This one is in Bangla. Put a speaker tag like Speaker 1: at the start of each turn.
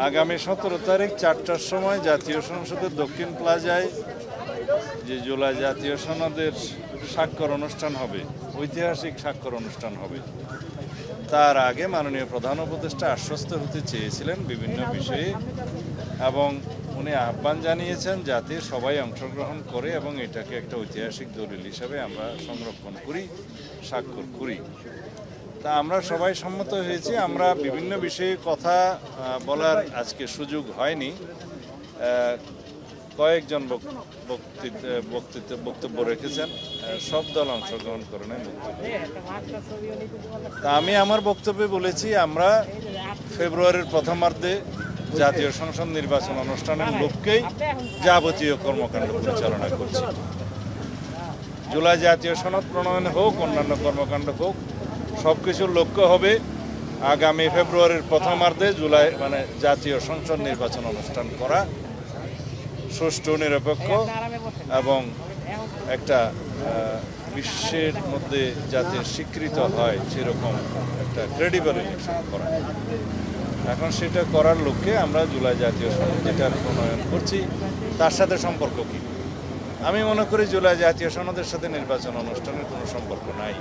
Speaker 1: আগামী 17 তারিখ 4টার সময় জাতীয় সংসদের দক্ষিণ প্লাজায় যে জুলাই জাতীয় সনদের স্বাক্ষর অনুষ্ঠান হবে, ঐতিহাসিক স্বাক্ষর অনুষ্ঠান হবে। তার আগে মাননীয় প্রধান উপদেষ্টা আশ্বস্ত হতে চেয়েছিলেন বিভিন্ন বিষয়ে, এবং উনি আহ্বান জানিয়েছেন যাতে সবাই অংশগ্রহণ করে এবং এটাকে একটা ঐতিহাসিক দলিল হিসাবে আমরা সংরক্ষণ করি, স্বাক্ষর করি। তা আমরা সবাই সম্মত হয়েছি। আমরা বিভিন্ন বিষয়ে কথা বলার আজকে সুযোগ হয়নি। কয়েকজন বক্তব্য রেখেছেন, সব দল অংশগ্রহণ করে নেয় বক্তব্য। তা আমি আমার বক্তব্যে বলেছি আমরা ফেব্রুয়ারির প্রথমার্ধে জাতীয় সংসদ নির্বাচন অনুষ্ঠানের লক্ষ্যেই যাবতীয় কর্মকাণ্ড পরিচালনা করছি। জুলাই জাতীয় সনদ প্রণয়ন হোক, অন্যান্য কর্মকাণ্ড হোক, সব কিছুর লক্ষ্য হবে আগামী ফেব্রুয়ারির প্রথমার্ধে জাতীয় সংসদ নির্বাচন অনুষ্ঠান করা, সুষ্ঠু, নিরপেক্ষ এবং একটা বিশ্বের মধ্যে যাতে স্বীকৃত হয় সেরকম একটা ক্রেডিবল ইলেকশন করা। এখন সেটা করার লক্ষ্যে আমরা জুলাই জাতীয় সনদ যেটার প্রণয়ন করছি তার সাথে সম্পর্ক কী? আমি মনে করি জুলাই জাতীয় সনদের সাথে নির্বাচন অনুষ্ঠানের কোনো সম্পর্ক নাই।